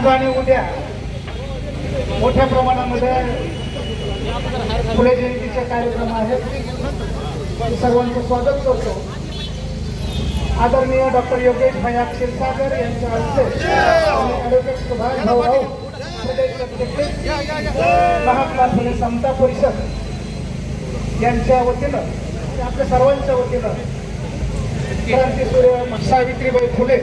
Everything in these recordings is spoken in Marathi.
आज आणि उद्या मोठ्या प्रमाणामध्ये फुले जयंतीचे कार्यक्रम आहेत. सर्वांचं स्वागत करतो. आदरणीय डॉक्टर योगेश भैया क्षीरसागर यांच्या हस्ते आणि ॲडव्होकेट सुभाष भाऊराव प्रदेश अध्यक्ष महात्मा फुले समता परिषद यांच्या वतीनं आपल्या सर्वांच्या वतीनं क्रांतीसूर्य सावित्रीबाई फुले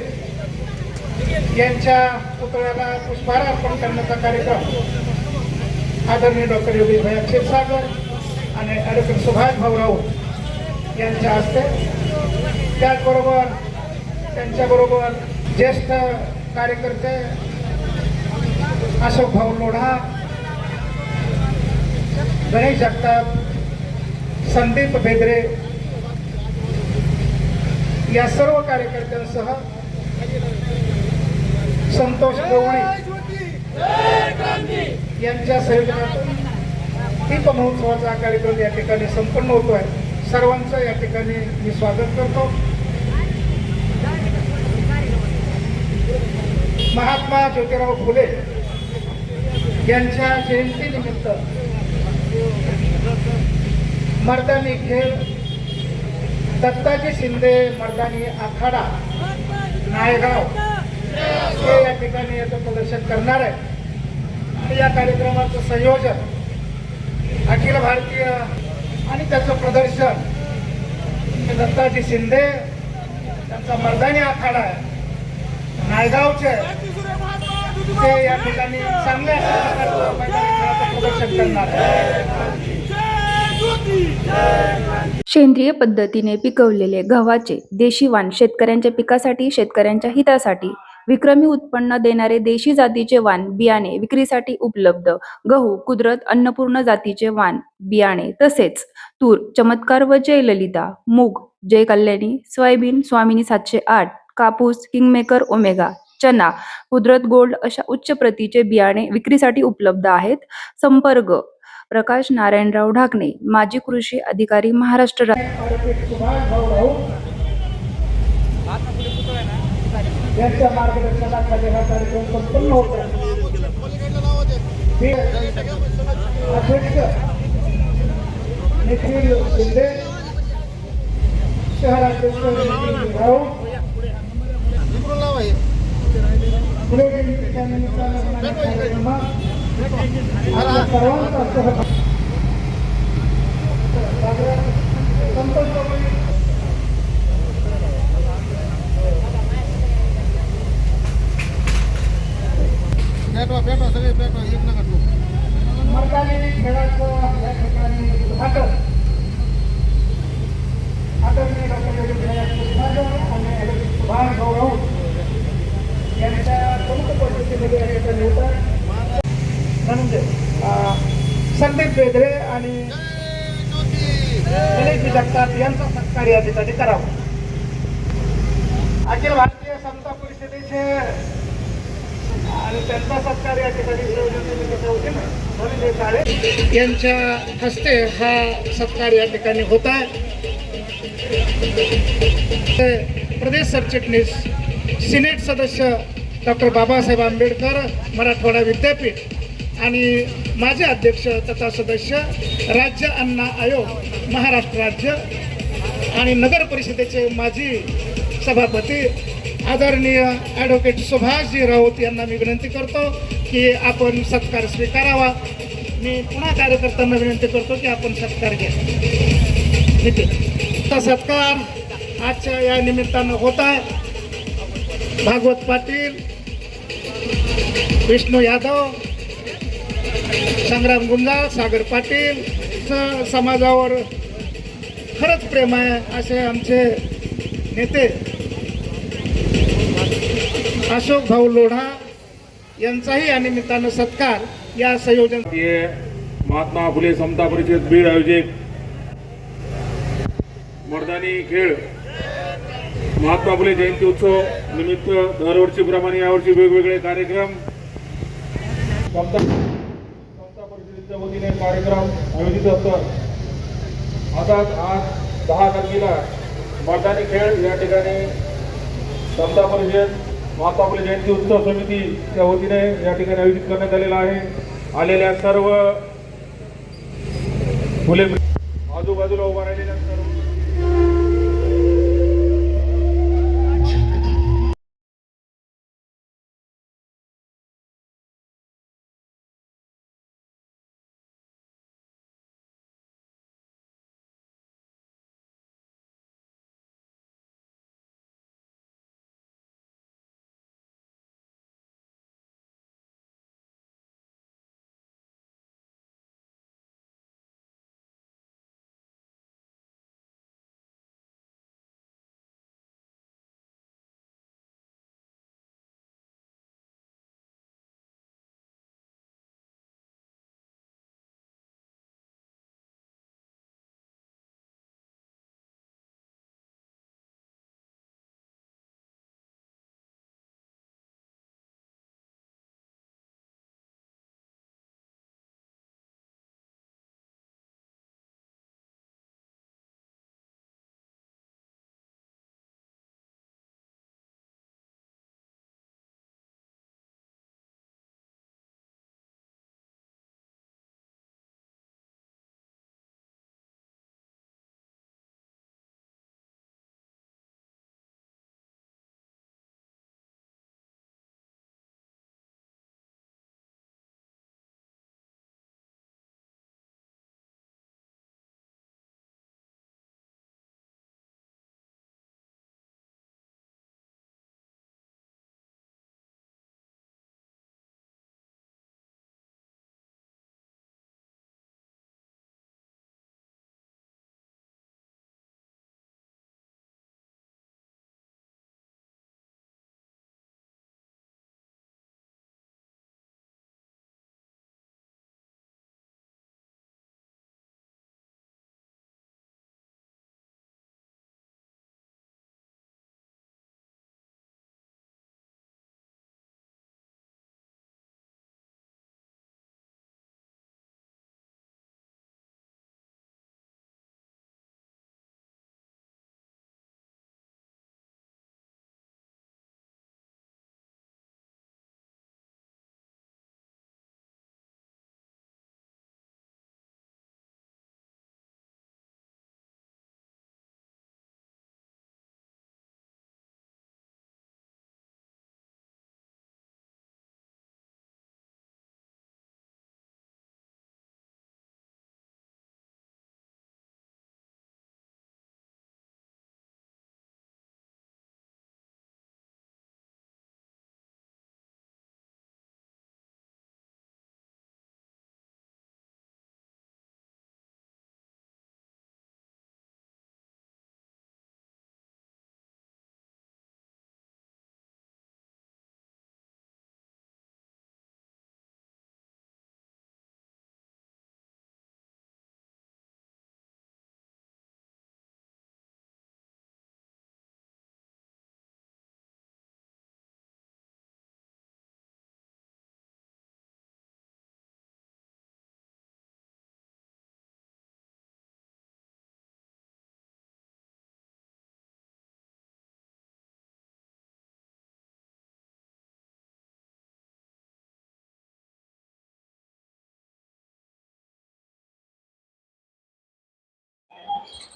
यांच्या पुतळ्याला पुष्पहार अर्पण करण्याचा कार्यक्रम आदरणीय डॉक्टर योगेश भैया क्षीरसागर आणि ॲडव्होकेट सुभाष भाऊराव यांच्या हस्ते, त्याचबरोबर त्यांच्याबरोबर ज्येष्ठ कार्यकर्ते अशोक भाऊ लोढा, गणेश जगताप, संदीप बेदरे या सर्व कार्यकर्त्यांसह संतोष गवळी यांच्या संयोजनातून दीप महोत्सवाचा कार्यक्रम या ठिकाणी संपन्न होतो आहे. सर्वांचं या ठिकाणी मी स्वागत करतो. महात्मा ज्योतिराव फुले यांच्या जयंतीनिमित्त मर्दानी खेळ दत्ताजी शिंदे मर्दानी आखाडा नायगाव हे या ठिकाणी याचं प्रदर्शन करणार आहे. या कार्यक्रमाचं संयोजन अखिल भारतीय आणि त्याचं प्रदर्शन दत्ताजी शिंदे त्यांचा मर्दानी आखाडा आहे नायगावचे, ते या ठिकाणी चांगल्या प्रदर्शन करणार आहे. सेंद्रिय पद्धतीने पिकवलेले गव्हाचे देशी वाण शेतकऱ्यांच्या पिकासाठी, शेतकऱ्यांच्या हितासाठी विक्रमी उत्पन्न देणारे देशी जातीचे वाण बियाणे विक्रीसाठी उपलब्ध. गहू कुदरत अन्नपूर्ण जातीचे वाण बियाणे तसेच तूर चमत्कार व जय ललिता, मूग जय कल्याणी, सोयाबीन स्वामिनी 708, कापूस किंगमेकर ओमेगा, चना कुदरत गोल्ड अशा उच्च प्रतीचे बियाणे विक्रीसाठी उपलब्ध आहेत. संपर्क प्रकाश नारायणराव ढाकणे, माजी कृषी अधिकारी, महाराष्ट्र यांच्या मार्गदर्शनाखाली हा कार्यक्रम संपन्न होतो. अध्यक्ष निखिल शिंदे, शहराध्यक्ष भाऊ फुले जयंतीच्या निमित्तानं कार्यक्रमात सर्वांचा सहभाग मर्दानी खेळाचं या ठिकाणी उद्घाटन आदरणीय डॉक्टर योगेश भैया क्षीरसागर आणि ॲडव्होकेट सुभाष भाऊराव यांच्या प्रमुख उपस्थितीमध्ये या ठिकाणी होत आहे. म्हणजे संदीप बेदरे आणि गणेश जगताप यांचा सत्कार या ठिकाणी करावा. अखिल भारतीय समता परिषदेचे आणि त्यांचा सत्कार या ठिकाणी यांच्या हस्ते हा सत्कार या ठिकाणी होत आहे. प्रदेश सरचिटणीस सिनेट सदस्य डॉक्टर बाबासाहेब आंबेडकर मराठवाडा विद्यापीठ आणि माजी अध्यक्ष तथा सदस्य राज्य अन्न आयोग महाराष्ट्र राज्य आणि नगर परिषदेचे माजी सभापती आदरणीय ॲडव्होकेट सुभाषजी राऊत यांना मी विनंती करतो की आपण सत्कार स्वीकारावा. मी पुन्हा कार्यकर्त्यांना विनंती करतो की आपण सत्कार घ्या. सत्कार आजच्या या निमित्तानं होत आहे. भागवत पाटील, विष्णू यादव, संग्राम गुंजाळ, सागर पाटील समाजावर खरंच प्रेम आहे असे आमचे नेते अशोक भाऊ लोढा यांचाही या निमित्तानं सत्कार या संयोजन महात्मा फुले समता परिषद बीड आयोजित मर्दानी खेळ महात्मा फुले जयंती उत्सव निमित्त दरवर्षीप्रमाणे यावर्षी वेगवेगळे कार्यक्रम समता परिषदेच्या वतीने कार्यक्रम आयोजित असतात. आता आज 10 तारखेला मर्दानी खेळ या ठिकाणी समता परिषद महात्मा फुले जयंती उत्सव समितीच्या वतीने या ठिकाणी आयोजित करण्यात आलेला आहे. आलेल्या सर्व फुले आजूबाजूला उभा राहिलेल्या सर्व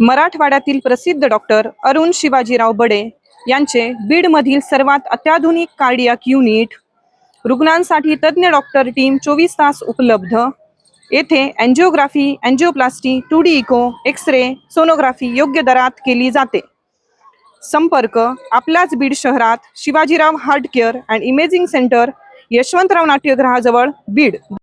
मराठवाड्यातील प्रसिद्ध डॉक्टर अरुण शिवाजीराव बडे यांचे बीडमधील सर्वात अत्याधुनिक कार्डियाक युनिट, रुग्णांसाठी तज्ज्ञ डॉक्टर टीम 24 तास उपलब्ध. येथे angiography, angioplasty, 2D echo, X ray, sonography योग्य दरात केली जाते. संपर्क आपल्याच बीड शहरात Shivajirao heart care and imaging centre, Yashwantrao नाट्यगृहाजवळ, बीड.